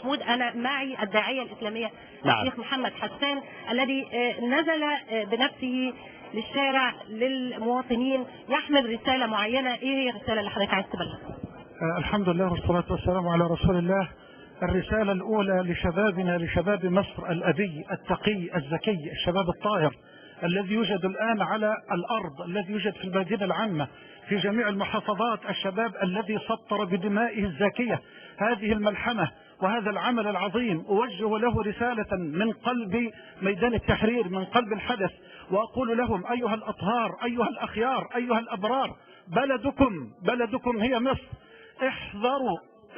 محمود، أنا معي الداعية الإسلامية الشيخ محمد حسان الذي نزل بنفسه للشارع للمواطنين يحمل رسالة معينة. إيه هي الرسالة اللي حضرتك عايز تبلغها؟ الحمد لله والصلاة والسلام على رسول الله. الرسالة الأولى لشبابنا، لشباب مصر الأبي التقي الزكي، الشباب الطاهر الذي يوجد الآن على الأرض، الذي يوجد في المدينة العامة في جميع المحافظات، الشباب الذي سطر بدمائه الزاكية هذه الملحمة وهذا العمل العظيم. أوجه له رسالة من قلب ميدان التحرير، من قلب الحدث، وأقول لهم أيها الأطهار، أيها الأخيار، أيها الأبرار، بلدكم هي مصر.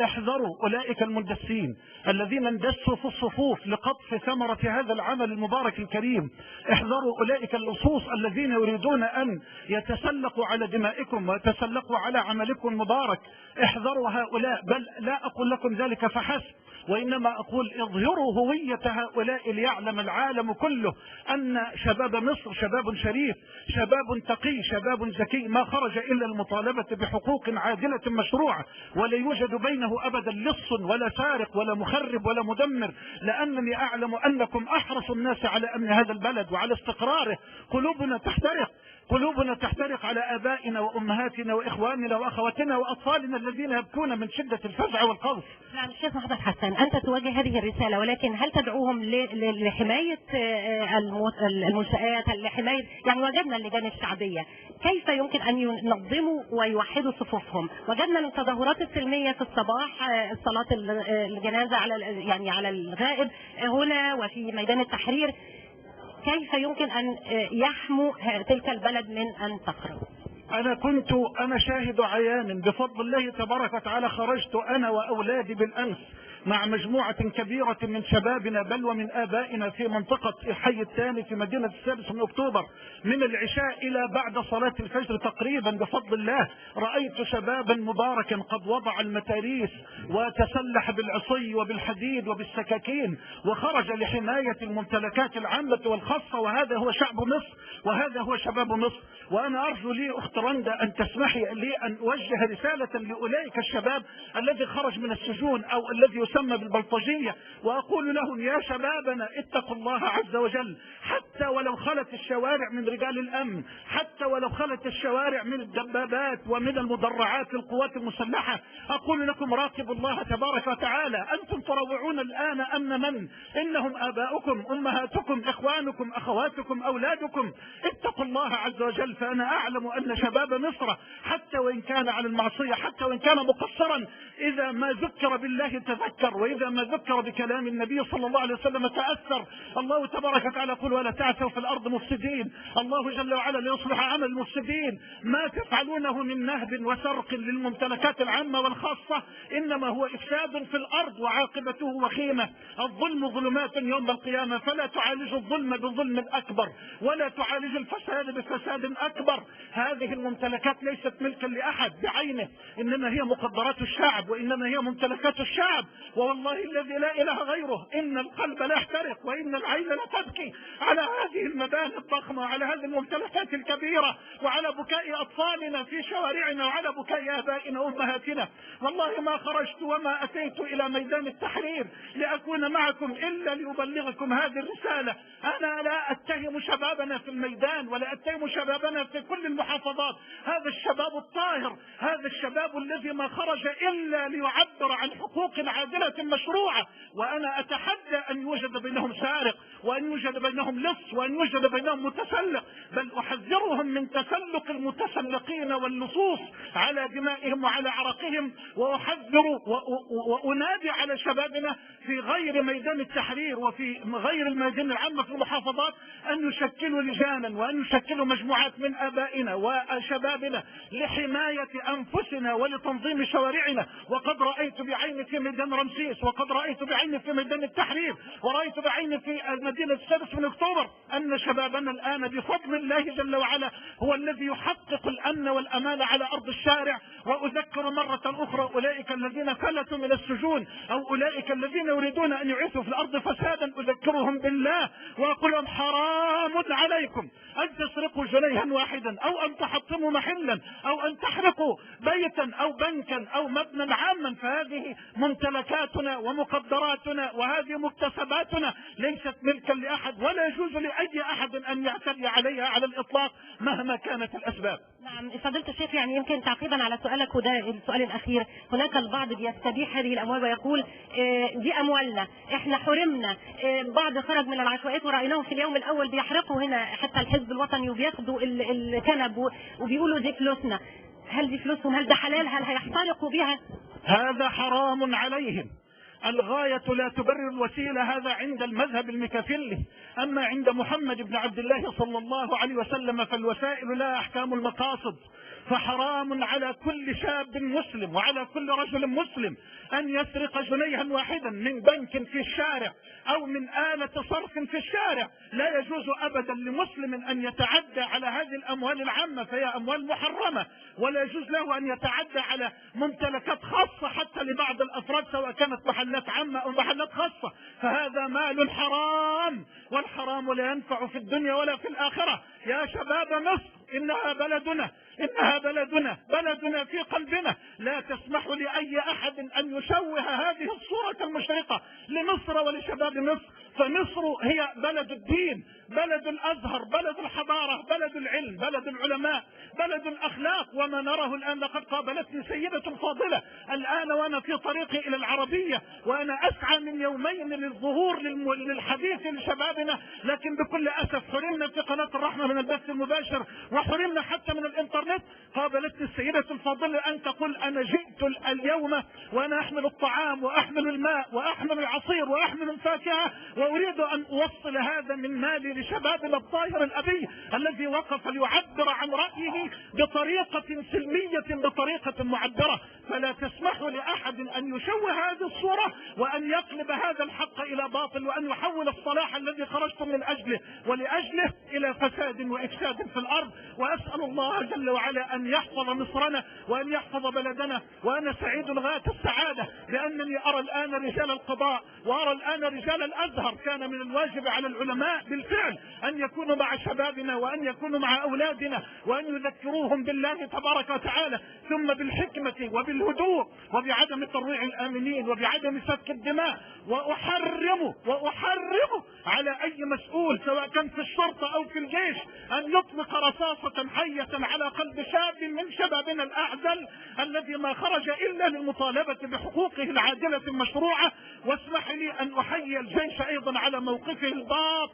احذروا أولئك المندسين الذين اندسوا في الصفوف لقطف ثمرة هذا العمل المبارك الكريم. احذروا أولئك اللصوص الذين يريدون أن يتسلقوا على دمائكم ويتسلقوا على عملكم المبارك. احذروا هؤلاء، بل لا أقول لكم ذلك فحسب، وإنما أقول اظهروا هوية هؤلاء ليعلم العالم كله أن شباب مصر شباب شريف، شباب تقي، شباب زكي، ما خرج إلا المطالبة بحقوق عادلة مشروعة، ولا يوجد بينه أبدا لص ولا سارق ولا مخرب ولا مدمر، لأنني أعلم أنكم أحرص الناس على أمن هذا البلد وعلى استقراره. قلوبنا تحترق على آبائنا وأمهاتنا وإخواننا وأخواتنا وأطفالنا الذين يبكون من شدة الفزع والخوف. نعم الشيخ محمد حسان، أنت تواجه هذه الرسالة، ولكن هل تدعوهم لحماية المنشآت، لحماية يعني وجدنا اللجان الشعبية كيف يمكن أن ينظموا ويوحدوا صفوفهم؟ وجدنا التظاهرات السلمية في الصباح، صلاة الجنازة على الغائب هنا وفي ميدان التحرير، كيف يمكن أن يحموا تلك البلد من أن تخرب؟ أنا شاهد عيان بفضل الله تبارك وتعالى. خرجت أنا وأولادي بالأمس مع مجموعة كبيرة من شبابنا بل ومن آبائنا في منطقة الحي الثاني في مدينة 6 أكتوبر من العشاء إلى بعد صلاة الفجر تقريبا. بفضل الله رأيت شبابا مباركا قد وضع المتاريس وتسلح بالعصي وبالحديد وبالسكاكين وخرج لحماية الممتلكات العامة والخاصة، وهذا هو شعب مصر وهذا هو شباب مصر. وأنا أرجو لي أخت رندا أن تسمحي لي أن أوجه رسالة لأولئك الشباب الذي خرج من السجون أو الذي يسمى بالبلطجية، وأقول لهم يا شبابنا اتقوا الله عز وجل، حتى ولو خلت الشوارع من رجال الأمن، حتى ولو خلت الشوارع من الدبابات ومن المدرعات للقوات المسلحة، أقول لكم راقبوا الله تبارك وتعالى. أنتم تروعون الآن أمن من؟ إنهم آباؤكم، أمهاتكم، إخوانكم، أخواتكم، أولادكم. اتقوا الله عز وجل. فأنا أعلم أن شباب مصر حتى وإن كان على المعصية، حتى وإن كان مقصرا، إذا ما ذكر بالله تذكر، وإذا ما ذكر بكلام النبي صلى الله عليه وسلم تأثر. الله تبارك وتعالى يقول ولا تعثوا في الأرض مفسدين. الله جل وعلا ليصلح عمل المفسدين. ما تفعلونه من نهب وسرق للممتلكات العامة والخاصة إنما هو إفساد في الأرض وعاقبته وخيمة. الظلم ظلمات يوم القيامة، فلا تعالج الظلم بظلم أكبر ولا تعالج الفساد بفساد أكبر. هذه الممتلكات ليست ملكا لأحد بعينه، إنما هي مقدرات الشعب وإنما هي ممتلكات الشعب. والله الذي لا إله غيره إن القلب لا يحترق وإن العين لا تبكي على هذه المباني الضخمة وعلى هذه الممتلكات الكبيرة وعلى بكاء أطفالنا في شوارعنا وعلى بكاء آبائنا وأمهاتنا. والله ما خرجت وما أتيت إلى ميدان التحرير لأكون معكم إلا لأبلغكم هذه الرسالة. أنا لا أتهم شبابنا في الميدان ولا أتهم شبابنا في كل المحافظات. هذا الشباب الطاهر، هذا الشباب الذي ما خرج إلا ليعبر عن حقوق عادلة مشروعة. وأنا أتحدى أن يوجد بينهم سارق وأن يوجد بينهم لص وأن يوجد بينهم متسلق، بل أحذرهم من تسلق المتسلقين واللصوص على دمائهم وعلى عرقهم. وأحذر وأنادي على شبابنا في غير ميدان التحرير وفي غير الميادين العامة في المحافظات أن يشكلوا لجانا وأن يشكلوا مجموعات من آبائنا وشبابنا لحماية أنفسنا ولتنظيم شوارعنا. وقد رأيت بعيني في ميدان رمسيس، وقد رأيت بعيني في ميدان التحرير، ورأيت بعيني في مدينة 6 أكتوبر أن شبابنا الآن بفضل الله جل وعلا هو الذي يحقق الأمن والأمان على أرض الشارع. وأذكر مرة أخرى أولئك الذين فلتوا من السجون أو أولئك الذين يريدون أن يعيثوا في الأرض فسادا، أذكرهم بالله وأقول لهم حرام عليكم أن تسرقوا جنيها واحدا أو أن تحطموا محلا أو أن تحرقوا بيتا أو بنكا أو مبنى عاما. فهذه ممتلكات ممتلكاتنا ومقدراتنا وهذه مكتسباتنا ليست ملكا لأحد، ولا يجوز لأي أحد أن يعتدي عليها على الإطلاق مهما كانت الأسباب. نعم فضيلة الشيخ، يعني يمكن تعقيبا على سؤالك وده السؤال الأخير، هناك البعض بيستبيح هذه الأموال ويقول دي أموالنا، احنا حرمنا، بعض خرج من العشوائيات ورأيناهم في اليوم الأول بيحرقوا هنا حتى الحزب الوطني وبياخدوا الكنب وبيقولوا دي فلوسنا. هل دي فلوسهم؟ هل ده حلال؟ هل هيحترقوا بها؟ هذا حرام عليهم. الغاية لا تبرر الوسيلة، هذا عند المذهب المكافلي. أما عند محمد بن عبد الله صلى الله عليه وسلم فالوسائل لا أحكام المقاصد. فحرام على كل شاب مسلم وعلى كل رجل مسلم أن يسرق جنيها واحدا من بنك في الشارع أو من آلة صرف في الشارع. لا يجوز أبدا لمسلم أن يتعدى على هذه الأموال العامة، فهي أموال محرمة، ولا يجوز له أن يتعدى على ممتلكات خاصة حتى لبعض الأفراد سواء كانت محلات عامة أو محلات خاصة، فهذا مال حرام، والحرام لا ينفع في الدنيا ولا في الآخرة. يا شباب مصر، إنها بلدنا، إنها بلدنا في قلبنا. لا تسمح لأي أحد أن يشوه هذه الصورة المشرقة لمصر ولشباب مصر، فمصر هي بلد الدين، بلد الأزهر، بلد الحضارة، بلد العلم، بلد العلماء، بلد الأخلاق. وما نراه الآن، لقد قابلتني سيدة فاضلة الآن وأنا في طريقي إلى العربية، وأنا أسعى من يومين للظهور للحديث لشبابنا، لكن بكل أسف حرمنا في قناة الرحمة من البث المباشر، وحرمنا حتى من الإنترنت. قابلتني السيدة الفاضلة أن تقول أنا جئت اليوم وأنا أحمل الطعام وأحمل الماء وأحمل العصير وأحمل الفاكهة، وأريد أن أوصل هذا من مالي لشبابنا الطاهر الأبي الذي وقف ليعبر عن رأيه بطريقة سلمية، بطريقة معبرة. فلا تسمحوا لأحد أن يشوه هذه الصورة وأن يقلب هذا الحق إلى باطل، وأن يحول الصلاح الذي خرجتم من أجله ولأجله إلى فساد وإفساد في الأرض. وأسأل الله جل وعلا أن يحفظ مصرنا وأن يحفظ بلدنا. وأنا سعيد غاية السعادة لأنني أرى الآن رجال القضاء وأرى الآن رجال الأزهر. كان من الواجب على العلماء بالفعل أن يكونوا مع شبابنا وأن يكونوا مع أولادنا وأن يذكروهم بالله تبارك وتعالى، ثم بالحكمة وبالهدوء وبعدم ترويع الآمنين وبعدم سفك الدماء. وأحرم على أي مسؤول سواء كان في الشرطة أو في الجيش أن يطلق رصاصة حية على قلب شاب من شبابنا الأعزل الذي ما خرج إلا للمطالبة بحقوقه العادلة المشروعة. واسمح لي أن أحيي الجيش أيضا على موقفه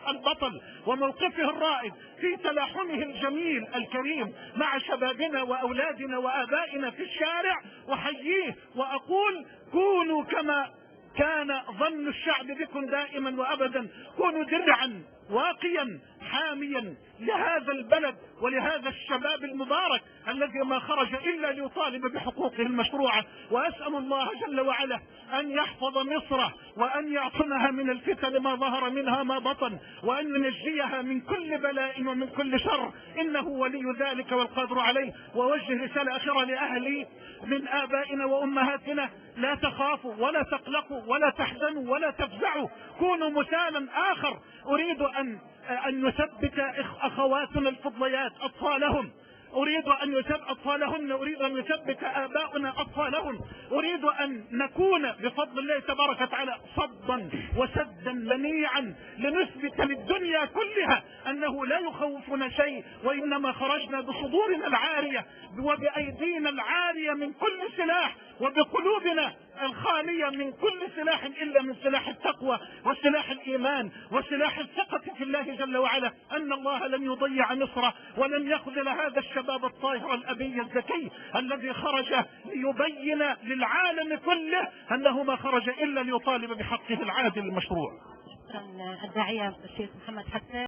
البطل وموقفه الرائد في تلاحمه الجميل الكريم مع شبابنا وأولادنا وآبائنا في الشارع. أحييه وأقول كونوا كما كان ظن الشعب بكم دائما وأبدا، كونوا درعا واقيا حاميا لهذا البلد ولهذا الشباب المبارك الذي ما خرج إلا ليطالب بحقوقه المشروعة. وأسأل الله جل وعلا أن يحفظ مصر وأن يعصمها من الفتن ما ظهر منها ما بطن، وأن ينجيها من كل بلاء ومن كل شر، إنه ولي ذلك والقادر عليه. ووجه رسالة أخيرة لأهلي من آبائنا وأمهاتنا: لا تخافوا ولا تقلقوا ولا تحزنوا ولا تفزعوا، كونوا مثالا آخر. أريد أن نثبت أخواتنا الفضليات أطفالهم، أريد أن يثبت أطفالهن، أريد أن يثبت آباؤنا أطفالهم، أريد أن نكون بفضل الله تبارك وتعالى صدا وسدا منيعا لنثبت للدنيا كلها أنه لا يخوفنا شيء، وإنما خرجنا بصدورنا العارية وبأيدينا العارية من كل سلاح وبقلوبنا الخالية من كل سلاح إلا من سلاح التقوى وسلاح الإيمان وسلاح الثقة في الله جل وعلا أن الله لن يضيع مصر ولن يخذل هذا الشباب الطاهر الأبي الذكي الذي خرج ليبين للعالم كله أنه ما خرج إلا ليطالب بحقه العادل المشروع. شكرا الداعية الشيخ محمد حسان.